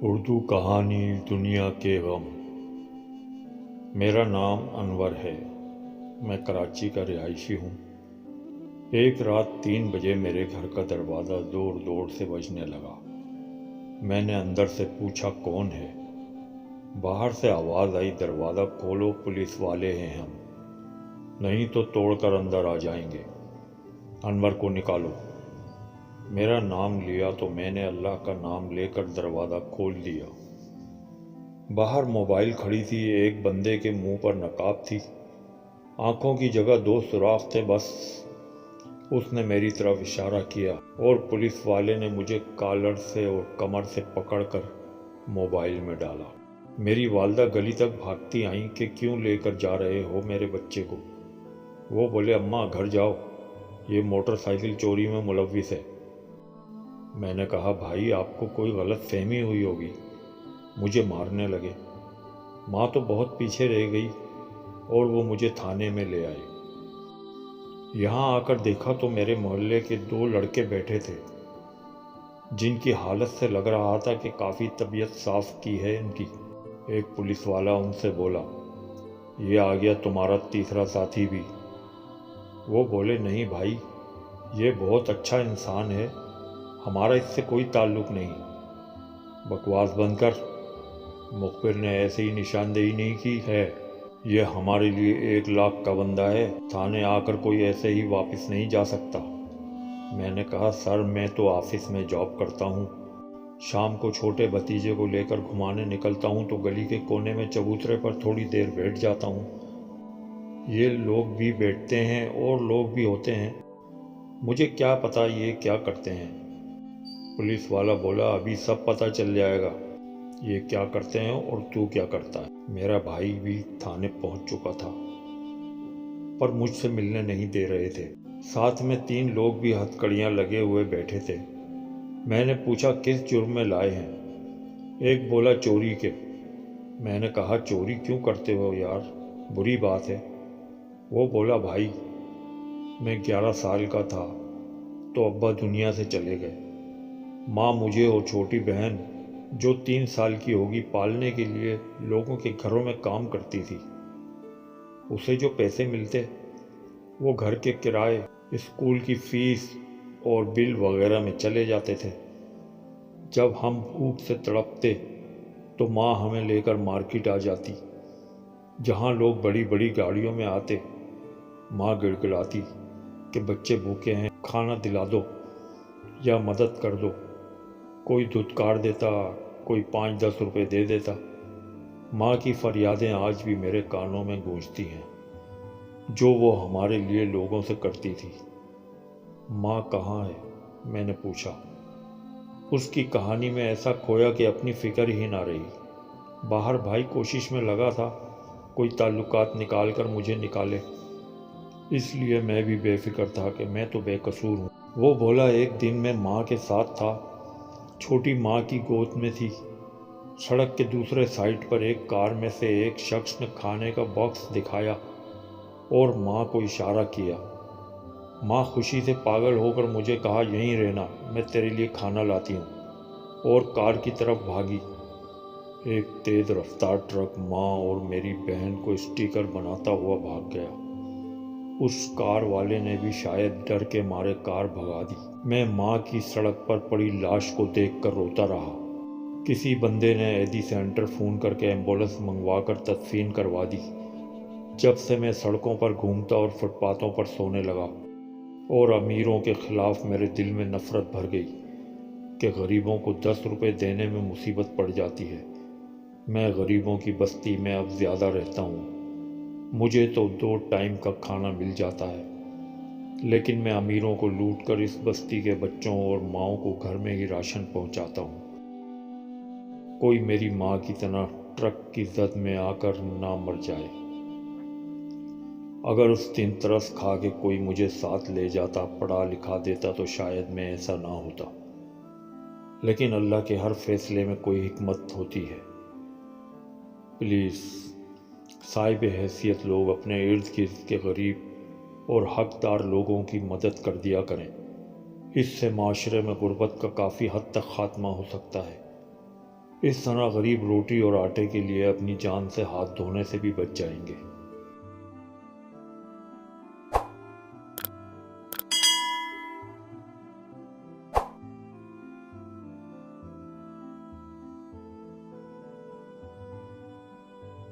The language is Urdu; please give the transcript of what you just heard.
اردو کہانی دنیا کے غم۔ میرا نام انور ہے، میں کراچی کا رہائشی ہوں۔ ایک رات 3 بجے میرے گھر کا دروازہ زور زور سے بجنے لگا۔ میں نے اندر سے پوچھا کون ہے؟ باہر سے آواز آئی، دروازہ کھولو، پولیس والے ہیں ہم، نہیں تو توڑ کر اندر آ جائیں گے، انور کو نکالو۔ میرا نام لیا تو میں نے اللہ کا نام لے کر دروازہ کھول دیا۔ باہر موبائل کھڑی تھی، ایک بندے کے منہ پر نقاب تھی، آنکھوں کی جگہ 2 سوراخ تھے بس۔ اس نے میری طرف اشارہ کیا اور پولیس والے نے مجھے کالر سے اور کمر سے پکڑ کر موبائل میں ڈالا۔ میری والدہ گلی تک بھاگتی آئیں کہ کیوں لے کر جا رہے ہو میرے بچے کو؟ وہ بولے اماں گھر جاؤ، یہ موٹر سائیکل چوری میں ملوث ہے۔ میں نے کہا بھائی آپ کو کوئی غلط فہمی ہوئی ہوگی، مجھے مارنے لگے۔ ماں تو بہت پیچھے رہ گئی اور وہ مجھے تھانے میں لے آئے۔ یہاں آ کر دیکھا تو میرے محلے کے 2 لڑکے بیٹھے تھے جن کی حالت سے لگ رہا تھا کہ کافی طبیعت صاف کی ہے ان کی۔ ایک پولیس والا ان سے بولا یہ آ گیا تمہارا تیسرا ساتھی بھی۔ وہ بولے نہیں بھائی، یہ بہت اچھا انسان ہے، ہمارا اس سے کوئی تعلق نہیں۔ بکواس بند کر، مخبر نے ایسے ہی نشاندہی نہیں کی ہے، یہ ہمارے لیے 1 لاکھ کا بندہ ہے، تھانے آ کر کوئی ایسے ہی واپس نہیں جا سکتا۔ میں نے کہا سر میں تو آفس میں جاب کرتا ہوں، شام کو چھوٹے بھتیجے کو لے کر گھمانے نکلتا ہوں تو گلی کے کونے میں چبوترے پر تھوڑی دیر بیٹھ جاتا ہوں۔ یہ لوگ بھی بیٹھتے ہیں اور لوگ بھی ہوتے ہیں، مجھے کیا پتا یہ کیا کرتے ہیں۔ پولیس والا بولا ابھی سب پتہ چل جائے گا، یہ کیا کرتے ہیں اور تو کیا کرتا ہے۔ میرا بھائی بھی تھانے پہنچ چکا تھا پر مجھ سے ملنے نہیں دے رہے تھے۔ ساتھ میں 3 لوگ بھی ہتھکڑیاں لگے ہوئے بیٹھے تھے۔ میں نے پوچھا کس جرم میں لائے ہیں؟ ایک بولا چوری کے۔ میں نے کہا چوری کیوں کرتے ہو یار، بری بات ہے۔ وہ بولا بھائی میں 11 سال کا تھا تو ابا دنیا سے چلے گئے، ماں مجھے اور چھوٹی بہن جو 3 سال کی ہوگی پالنے کے لیے لوگوں کے گھروں میں کام کرتی تھی۔ اسے جو پیسے ملتے وہ گھر کے کرائے، اسکول کی فیس اور بل وغیرہ میں چلے جاتے تھے۔ جب ہم بھوک سے تڑپتے تو ماں ہمیں لے کر مارکیٹ آ جاتی، جہاں لوگ بڑی بڑی گاڑیوں میں آتے۔ ماں گڑگڑاتی کہ بچے بھوکے ہیں، کھانا دلا دو یا مدد کر دو۔ کوئی دھتکار دیتا، کوئی 5-10 روپے دے دیتا۔ ماں کی فریادیں آج بھی میرے کانوں میں گونجتی ہیں، جو وہ ہمارے لیے لوگوں سے کرتی تھی۔ ماں کہاں ہے؟ میں نے پوچھا۔ اس کی کہانی میں ایسا کھویا کہ اپنی فکر ہی نہ رہی۔ باہر بھائی کوشش میں لگا تھا کوئی تعلقات نکال کر مجھے نکالے، اس لیے میں بھی بے فکر تھا کہ میں تو بے قصور ہوں۔ وہ بولا ایک دن میں ماں کے ساتھ تھا، چھوٹی ماں کی گود میں تھی۔ سڑک کے دوسرے سائڈ پر ایک کار میں سے ایک شخص نے کھانے کا باکس دکھایا اور ماں کو اشارہ کیا۔ ماں خوشی سے پاگل ہو کر مجھے کہا یہیں رہنا، میں تیرے لیے کھانا لاتی ہوں، اور کار کی طرف بھاگی۔ ایک تیز رفتار ٹرک ماں اور میری بہن کو اسٹیکر بناتا ہوا بھاگ گیا۔ اس کار والے نے بھی شاید ڈر کے مارے کار بھگا دی۔ میں ماں کی سڑک پر پڑی لاش کو دیکھ کر روتا رہا۔ کسی بندے نے ایدی سینٹر فون کر کے ایمبولینس منگوا کر تدفین کروا دی۔ جب سے میں سڑکوں پر گھومتا اور فٹ پاتھوں پر سونے لگا، اور امیروں کے خلاف میرے دل میں نفرت بھر گئی کہ غریبوں کو 10 روپے دینے میں مصیبت پڑ جاتی ہے۔ میں غریبوں کی بستی میں اب زیادہ رہتا ہوں، مجھے تو 2 ٹائم کا کھانا مل جاتا ہے، لیکن میں امیروں کو لوٹ کر اس بستی کے بچوں اور ماؤں کو گھر میں ہی راشن پہنچاتا ہوں۔ کوئی میری ماں کی طرح ٹرک کی زد میں آ کر نہ مر جائے۔ اگر اس دن ترس کھا کے کوئی مجھے ساتھ لے جاتا، پڑھا لکھا دیتا تو شاید میں ایسا نہ ہوتا، لیکن اللہ کے ہر فیصلے میں کوئی حکمت ہوتی ہے۔ پلیز صاحب حیثیت لوگ اپنے ارد گرد کے غریب اور حقدار لوگوں کی مدد کر دیا کریں، اس سے معاشرے میں غربت کا کافی حد تک خاتمہ ہو سکتا ہے۔ اس طرح غریب روٹی اور آٹے کے لیے اپنی جان سے ہاتھ دھونے سے بھی بچ جائیں گے۔